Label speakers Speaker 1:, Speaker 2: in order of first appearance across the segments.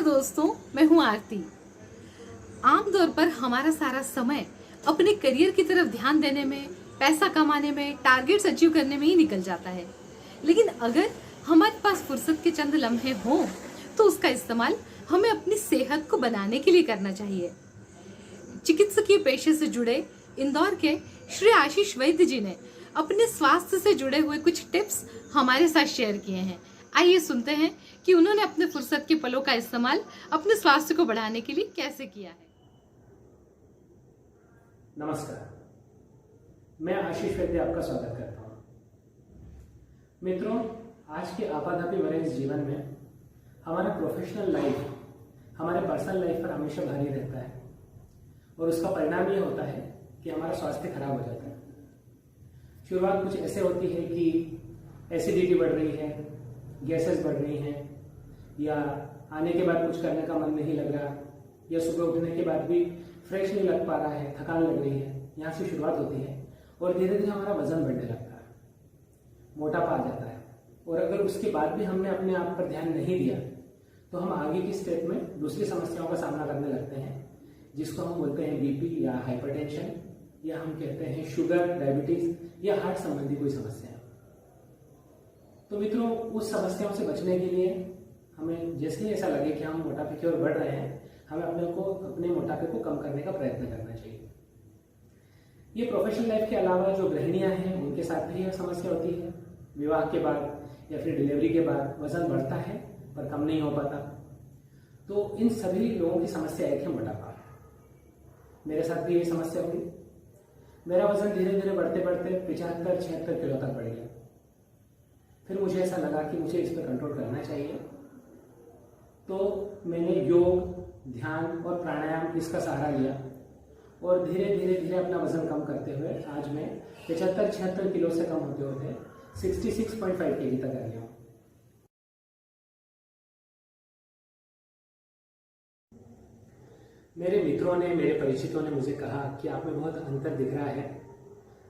Speaker 1: दोस्तों, मैं हूं आरती। आमतौर पर हमारा सारा समय अपने करियर की तरफ ध्यान देने में, पैसा कमाने में, टारगेट्स अचीव करने में ही निकल जाता है। लेकिन अगर हमारे पास फुर्सत के चंद लम्हे हों तो उसका इस्तेमाल हमें अपनी सेहत को बनाने के लिए करना चाहिए। चिकित्सकीय पेशे से जुड़े इंदौर के श्री आशीष वैद्य जी ने अपने स्वास्थ्य से जुड़े हुए कुछ टिप्स हमारे साथ शेयर किए हैं। आइए सुनते हैं कि उन्होंने अपने फुर्सत के पलों का इस्तेमाल अपने स्वास्थ्य को बढ़ाने के लिए कैसे किया है।
Speaker 2: नमस्कार, मैं आशीष वैद्य आपका स्वागत करता हूँ। मित्रों, आज के आपाधापी भरे इस जीवन में हमारा प्रोफेशनल लाइफ हमारे पर्सनल लाइफ पर हमेशा भारी रहता है और उसका परिणाम ये होता है कि हमारा स्वास्थ्य खराब हो जाता है। शुरुआत कुछ ऐसे होती है कि एसिडिटी बढ़ रही है, गैसेस बढ़ रही हैं, या आने के बाद कुछ करने का मन नहीं लग रहा, या सुबह उठने के बाद भी फ्रेश नहीं लग पा रहा है, थकान लग रही है। यहाँ से शुरुआत होती है और धीरे धीरे हमारा वजन बढ़ने लगता है, मोटापा आ जाता है। और अगर उसके बाद भी हमने अपने आप पर ध्यान नहीं दिया तो हम आगे की स्टेप में दूसरी समस्याओं का सामना करने लगते हैं, जिसको हम बोलते हैं बीपी या हाइपरटेंशन, या हम कहते हैं शुगर, डायबिटीज या हार्ट संबंधी कोई समस्या। तो मित्रों, उस समस्याओं से बचने के लिए हमें जैसे ही ऐसा लगे कि हम मोटापे की ओर बढ़ रहे हैं, हमें अपने मोटापे को कम करने का प्रयत्न करना चाहिए। ये प्रोफेशनल लाइफ के अलावा जो गृहिणियां हैं उनके साथ भी यह समस्या होती है। विवाह के बाद या फिर डिलीवरी के बाद वजन बढ़ता है पर कम नहीं हो पाता। तो इन सभी लोगों की समस्या एक है, मोटापा। मेरे साथ भी यही समस्या हुई। मेरा वजन धीरे धीरे बढ़ते बढ़ते 75-76 किलो तक बढ़ गया। फिर मुझे ऐसा लगा कि मुझे इस पर कंट्रोल करना चाहिए। तो मैंने योग, ध्यान और प्राणायाम इसका सहारा लिया और धीरे धीरे अपना वजन कम करते हुए आज मैं 75-76 किलो से कम होते होते 66.5 kg तक आ गया हूँ। मेरे मित्रों ने, मेरे परिचितों ने मुझे कहा कि आप में बहुत अंतर दिख रहा है,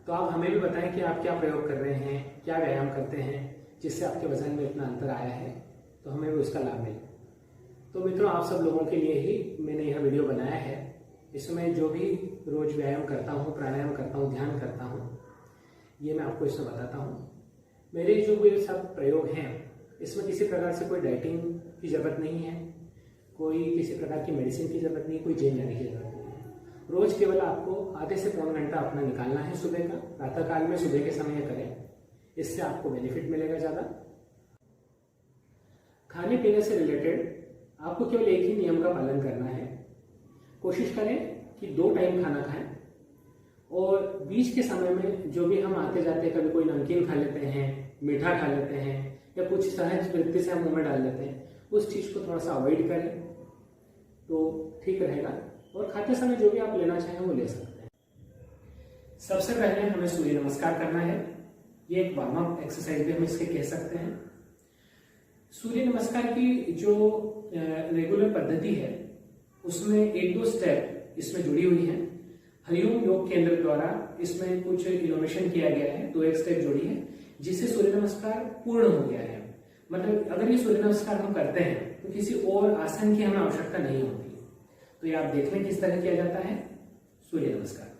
Speaker 2: तो आप हमें भी बताएं कि आप क्या प्रयोग कर रहे हैं, क्या व्यायाम करते हैं जिससे आपके वजन में इतना अंतर आया है, तो हमें भी उसका लाभ मिले। तो मित्रों, आप सब लोगों के लिए ही मैंने यह वीडियो बनाया है। इसमें जो भी रोज व्यायाम करता हूँ, प्राणायाम करता हूँ, ध्यान करता हूँ, ये मैं आपको इसमें बताता हूँ। मेरे जो ये सब प्रयोग हैं इसमें किसी प्रकार से कोई डाइटिंग की जरूरत नहीं है, कोई किसी प्रकार की मेडिसिन की जरूरत नहीं है, कोई जिम जाने की जरूरत नहीं है। रोज केवल आपको आधे से पौन घंटा अपना निकालना है सुबह का, प्रातःकाल में सुबह के समय करें, इससे आपको बेनिफिट मिलेगा ज्यादा। खाने पीने से रिलेटेड आपको केवल एक ही नियम का पालन करना है। कोशिश करें कि 2 टाइम खाना खाएं और बीच के समय में जो भी हम आते जाते कभी कोई नमकीन खा लेते हैं, मीठा खा लेते हैं, या कुछ सहज वृत्ति से हम मुंह में डाल लेते हैं, उस चीज को थोड़ा सा अवॉइड करें तो ठीक रहेगा। और खाते समय जो भी आप लेना चाहें वो ले सकते हैं। सबसे पहले हमें सूर्य नमस्कार करना है। ये एक वार्म अप एक्सरसाइज भी हम इसके कह सकते हैं। सूर्य नमस्कार की जो रेगुलर पद्धति है उसमें 1-2 स्टेप इसमें जुड़ी हुई है। हरिओम योग केंद्र द्वारा इसमें कुछ इनोवेशन किया गया है, 2 स्टेप जोड़ी है, जिससे सूर्य नमस्कार पूर्ण हो गया है। मतलब अगर ये सूर्य नमस्कार हम करते हैं तो किसी और आसन की हमें आवश्यकता नहीं होती। तो ये आप देख लें किस तरह किया जाता है सूर्य नमस्कार।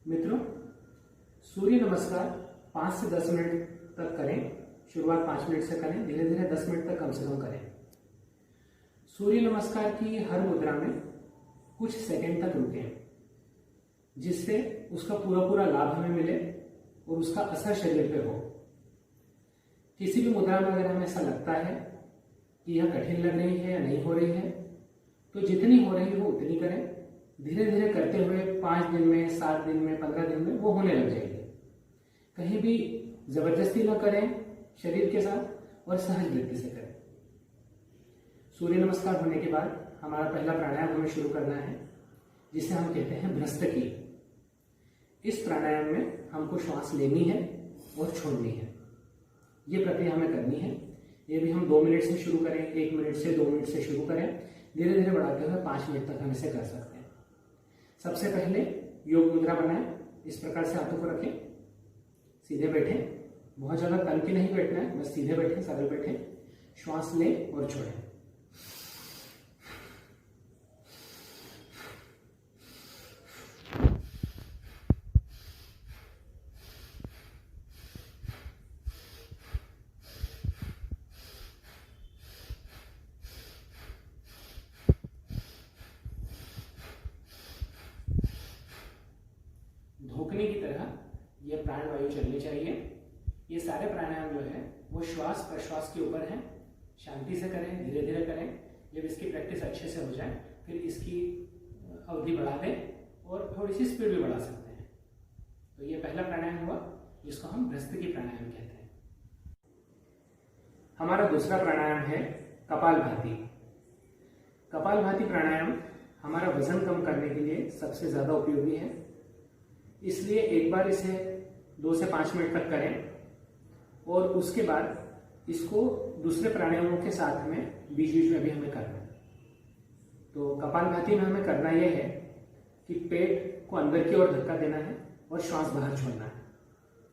Speaker 2: मित्रों, सूर्य नमस्कार 5 से 10 मिनट तक करें शुरुआत 5 मिनट से करें, धीरे धीरे 10 मिनट तक कम से कम करें। सूर्य नमस्कार की हर मुद्रा में कुछ सेकंड तक रुकें, जिससे उसका पूरा पूरा लाभ हमें मिले और उसका असर शरीर पे हो। किसी भी मुद्रा में अगर हमें ऐसा लगता है कि यह कठिन लग रही है या नहीं हो रही है, तो जितनी हो रही हो उतनी करें। धीरे धीरे करते हुए 5 दिन में, 7 दिन में, 15 दिन में वो होने लग जाएगी। कहीं भी जबरदस्ती न करें शरीर के साथ और सहज वृत्ति से करें। सूर्य नमस्कार होने के बाद हमारा पहला प्राणायाम हमें शुरू करना है, जिसे हम कहते हैं भ्रस्तकी। इस प्राणायाम में हमको श्वास लेनी है और छोड़नी है। ये प्रक्रिया हमें करनी है। ये भी हम 2 मिनट से शुरू करें, 1 मिनट से 2 मिनट से शुरू करें, धीरे धीरे बढ़ाते हुए 5 मिनट तक हम इसे कर सकते हैं। सबसे पहले योग मुद्रा बनाएं। इस प्रकार से हाथों को रखें, सीधे बैठें। बहुत ज़्यादा तन के नहीं बैठना है, बस सीधे बैठें, सरल बैठें। श्वास लें और छोड़ें। धोखने की तरह यह प्राण वायु चलनी चाहिए। ये सारे प्राणायाम जो है वो श्वास प्रश्वास के ऊपर हैं। शांति से करें, धीरे धीरे करें। जब इसकी प्रैक्टिस अच्छे से हो जाए फिर इसकी अवधि बढ़ा दें और थोड़ी सी स्पीड भी बढ़ा सकते हैं। तो ये पहला प्राणायाम हुआ, जिसको हम भ्रस्तकी प्राणायाम कहते हैं। हमारा दूसरा प्राणायाम है कपालभाति। कपालभाति प्राणायाम हमारा वजन कम करने के लिए सबसे ज्यादा उपयोगी है। इसलिए एक बार इसे 2 से 5 मिनट तक करें और उसके बाद इसको दूसरे प्राणायामों के साथ में बीच बीच में भी हमें करना है। तो कपालभाति में हमें करना यह है कि पेट को अंदर की ओर धक्का देना है और श्वास बाहर छोड़ना है।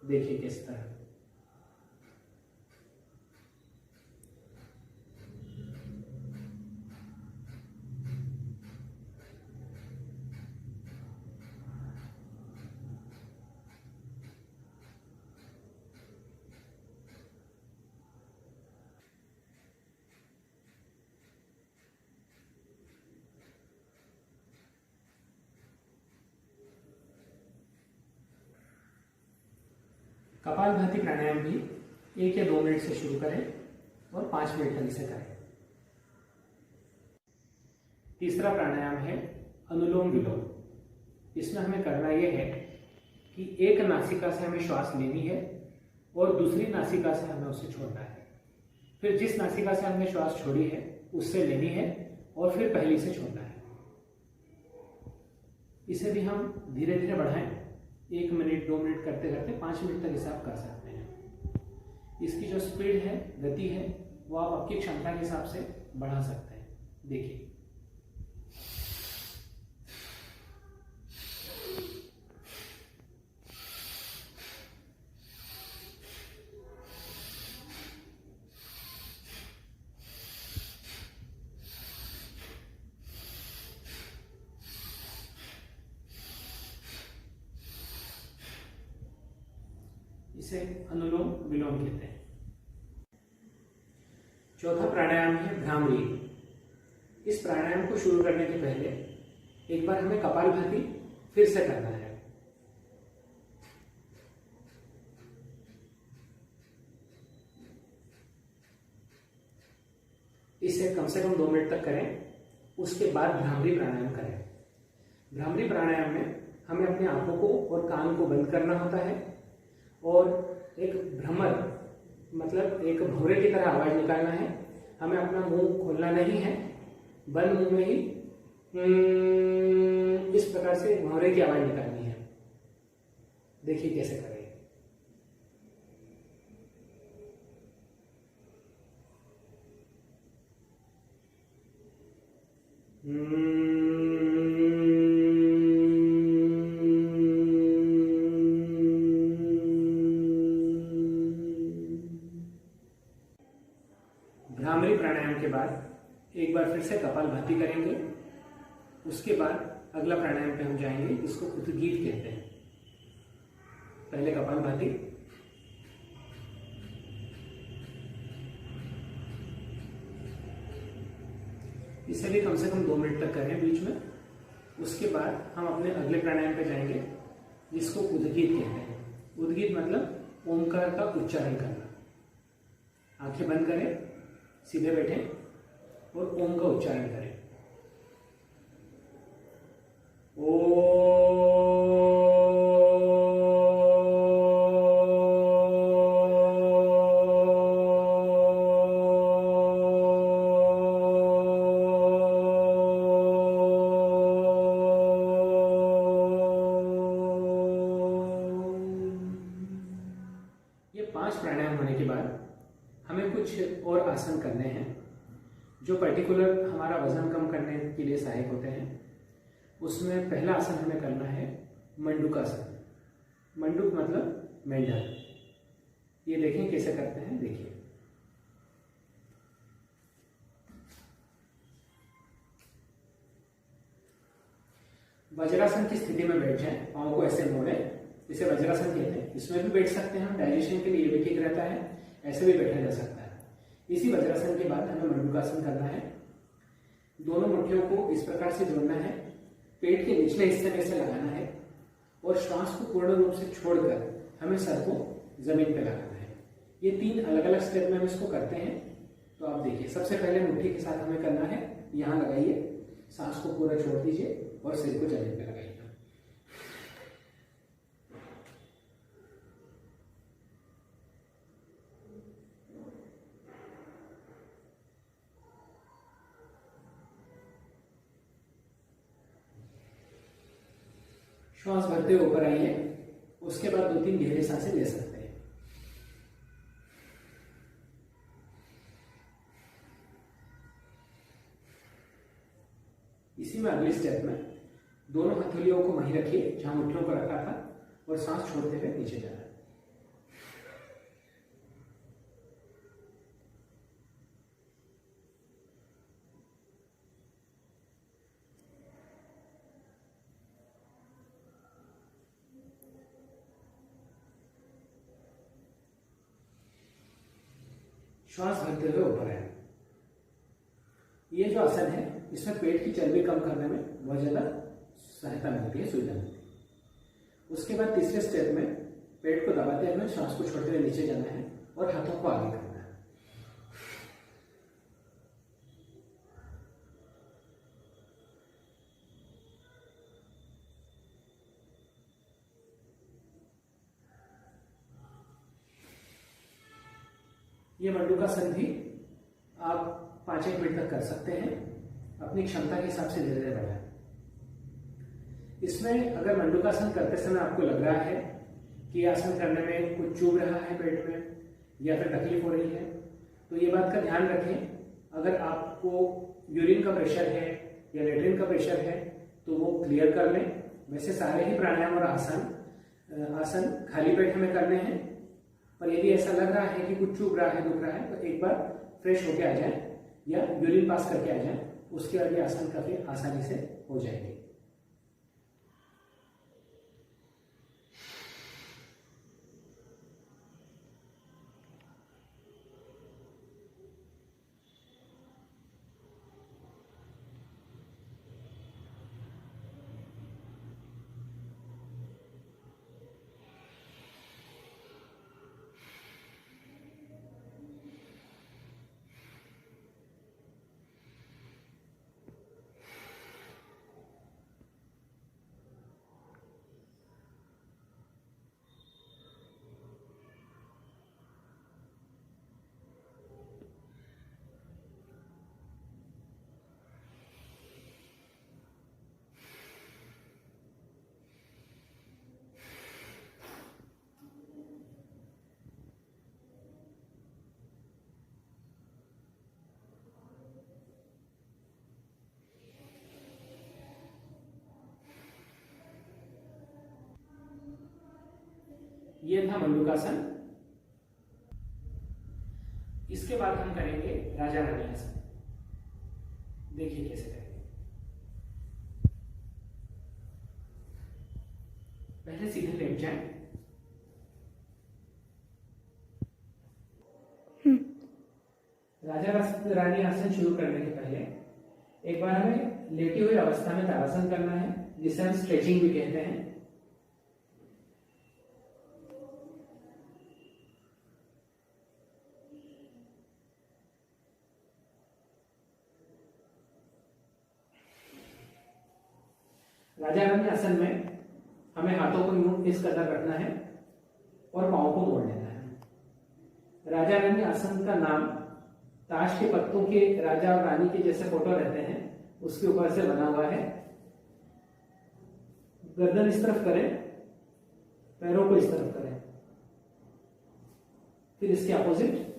Speaker 2: देखिए किस तरह। कपालभाति प्राणायाम भी 1 या 2 मिनट से शुरू करें और 5 मिनट तक इसे करें। तीसरा प्राणायाम है अनुलोम विलोम। इसमें हमें करना यह है कि एक नासिका से हमें श्वास लेनी है और दूसरी नासिका से हमें उसे छोड़ना है। फिर जिस नासिका से हमने श्वास छोड़ी है उससे लेनी है और फिर पहली से छोड़ना है। इसे भी हम धीरे धीरे बढ़ाएं। 1 मिनट 2 मिनट करते करते 5 मिनट तक इसे आप कर सकते हैं। इसकी जो स्पीड है, गति है, वो आप आपकी क्षमता के हिसाब से बढ़ा सकते हैं। देखिए, इसे अनुलोम विलोम कहते हैं। चौथा प्राणायाम है भ्रामरी। इस प्राणायाम को शुरू करने के पहले एक बार हमें कपालभाति फिर से करना है। इसे कम से कम 2 मिनट तक करें। उसके बाद भ्रामरी प्राणायाम करें। भ्रामरी प्राणायाम में हमें अपनी आंखों को और कान को बंद करना होता है और एक भ्रमर मतलब एक भौरे की तरह आवाज निकालना है। हमें अपना मुंह खोलना नहीं है, बंद मुंह में ही इस प्रकार से भौरे की आवाज निकालनी है। देखिए कैसे करें। भ्रामरी प्राणायाम के बाद एक बार फिर से कपालभाति करेंगे। उसके बाद अगला प्राणायाम पे हम जाएंगे, इसको उद्गीत कहते हैं। पहले कपालभाति, इसे भी कम से कम 2 मिनट तक करें बीच में। उसके बाद हम अपने अगले प्राणायाम पे जाएंगे, जिसको उद्गीत कहते हैं। उद्गीत मतलब ओंकार का उच्चारण करना। आंखें बंद करें, सीधे बैठें और ओम का उच्चारण करें। ये 5 प्राणायाम होने के बाद हमें कुछ और आसन करने हैं जो पर्टिकुलर हमारा वजन कम करने के लिए सहायक होते हैं। उसमें पहला आसन हमें करना है मंडूकासन। मंडूक मतलब मेंढक। ये देखें कैसे करते हैं, देखिए। वज्रासन की स्थिति में बैठ जाएं, पांव को ऐसे मोड़ें, इसे वज्रासन कहते हैं। इसमें भी बैठ सकते हैं, डाइजेशन के लिए ये भी ठीक रहता है, ऐसे भी बैठा जा सकता है। इसी वज्रासन के बाद हमें मंडूकासन करना है। दोनों मुट्ठियों को इस प्रकार से जोड़ना है, पेट के निचले हिस्से में से लगाना है और श्वास को पूर्ण रूप से छोड़कर हमें सर को जमीन पर लगाना है। ये 3 अलग अलग स्टेप में हम इसको करते हैं। तो आप देखिए, सबसे पहले मुट्ठी के साथ हमें करना है, यहाँ लगाइए, सांस को पूरा छोड़ दीजिए और सिर को जमीन पर लगाइए। श्वास भरते हुए ऊपर आइए। उसके बाद 2-3 गहरे सांसें ले सकते हैं। इसी में अगली स्टेप में दोनों हथेलियों को वहीं रखिए जहां मुट्ठियों को रखा था और सांस छोड़ते हुए नीचे जाना है। श्वास भरते हुए ऊपर आए। ये जो आसन है, इसमें पेट की चर्बी कम करने में बहुत ज्यादा सहायता मिलती है, सुविधा मिलती है। उसके बाद तीसरे स्टेप में पेट को दबाते हुए श्वास को छोड़ते हुए नीचे जाना है और हाथों को आगे करना है। ये मंडूकासन भी आप 5-1 मिनट तक कर सकते हैं, अपनी क्षमता के हिसाब से धीरे धीरे बढ़ाएं। इसमें अगर मंडूकासन करते समय आपको लग रहा है कि आसन करने में कुछ चुभ रहा है पेट में या फिर तकलीफ हो रही है, तो ये बात का ध्यान रखें। अगर आपको यूरिन का प्रेशर है या लेट्रिन का प्रेशर है तो वो क्लियर कर लें। वैसे सारे ही प्राणायाम और आसन खाली पेट हमें करने हैं, पर यदि ऐसा लग रहा है कि कुछ चुभ रहा है, दुख रहा है, तो एक बार फ्रेश होके आ जाए या यूरिन पास करके आ जाए। उसके बाद ये आसन काफी आसानी से हो जाएंगे। ये था मंडूकासन। इसके बाद हम करेंगे राजा रानी आसन। देखिए कैसे करेंगे। पहले सीधे लेट जाएं। राजा रानी आसन शुरू करने के पहले एक बार हमें लेटी हुई अवस्था में ताड़ासन करना है, जिसे हम स्ट्रेचिंग भी कहते हैं। राजारानी आसन में हमें हाथों को यूं इस कदर रखना है और पांव को मोड़ लेना है। राजारानी आसन का नाम ताश के पत्तों के राजा और रानी के जैसे फोटो रहते हैं उसके ऊपर से बना हुआ है। गर्दन इस तरफ करें, पैरों को इस तरफ करें, फिर इसके अपोजिट।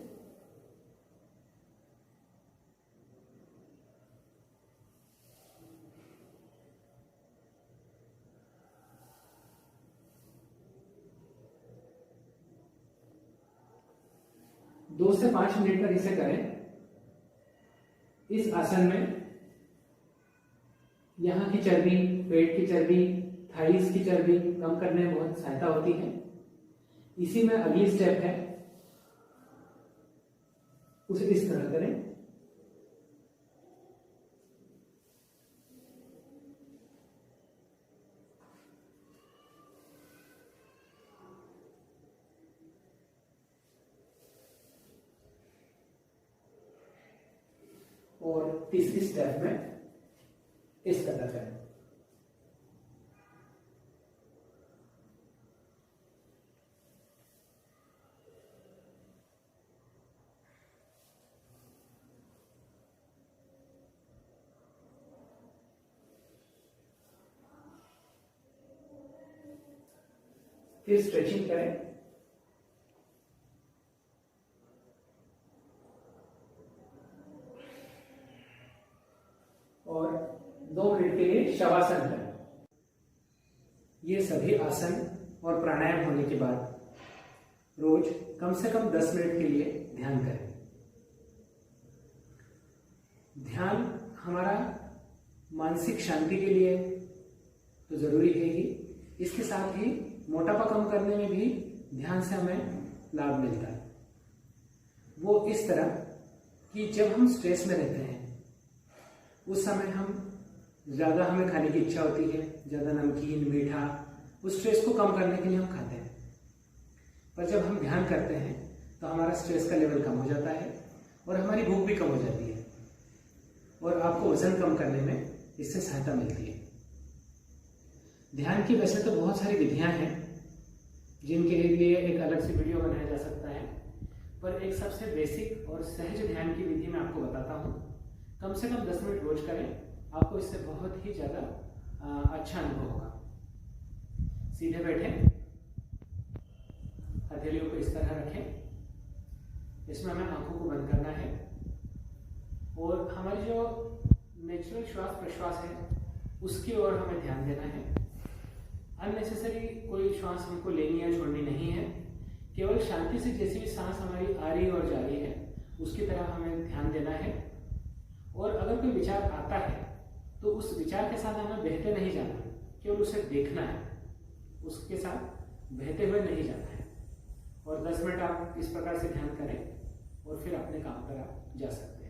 Speaker 2: दो से 5 मिनट तक इसे करें। इस आसन में यहां की चर्बी, पेट की चर्बी, थाइस की चर्बी कम करने में बहुत सहायता होती है। इसी में अगली स्टेप है, उसे इस तरह करें। और तीसरी स्टेप में इस कदर करें। फिर स्ट्रेचिंग करें। और 2 मिनट के लिए शवासन करें। ये सभी आसन और प्राणायाम होने के बाद रोज कम से कम 10 मिनट के लिए ध्यान करें। ध्यान हमारा मानसिक शांति के लिए तो जरूरी है ही, इसके साथ ही मोटापा कम करने में भी ध्यान से हमें लाभ मिलता है। वो इस तरह कि जब हम स्ट्रेस में रहते हैं उस समय ज्यादा हमें खाने की इच्छा होती है, ज्यादा नमकीन, मीठा, उस स्ट्रेस को कम करने के लिए हम खाते हैं। पर जब हम ध्यान करते हैं तो हमारा स्ट्रेस का लेवल कम हो जाता है और हमारी भूख भी कम हो जाती है और आपको वजन कम करने में इससे सहायता मिलती है। ध्यान की वैसे तो बहुत सारी विधियां हैं जिनके लिए एक अलग से वीडियो बनाया जा सकता है, पर एक सबसे बेसिक और सहज ध्यान की विधि मैं आपको बताता हूँ। कम से कम 10 मिनट रोज करें, आपको इससे बहुत ही ज्यादा अच्छा अनुभव होगा। सीधे बैठें, हथेलियों को इस तरह रखें। इसमें हमें आंखों को बंद करना है और हमारी जो नेचुरल श्वास प्रश्वास है उसकी ओर हमें ध्यान देना है। अननेसेसरी कोई श्वास हमको लेनी या छोड़नी नहीं है। केवल शांति से जैसी भी सांस हमारी आ रही और जा रही है उसकी तरह हमें ध्यान देना है। और अगर कोई विचार आता है तो उस विचार के साथ हमें बहते नहीं जाना, केवल उसे देखना है, उसके साथ बहते हुए नहीं जाना है। और 10 मिनट आप इस प्रकार से ध्यान करें और फिर अपने काम पर आप जा सकते हैं।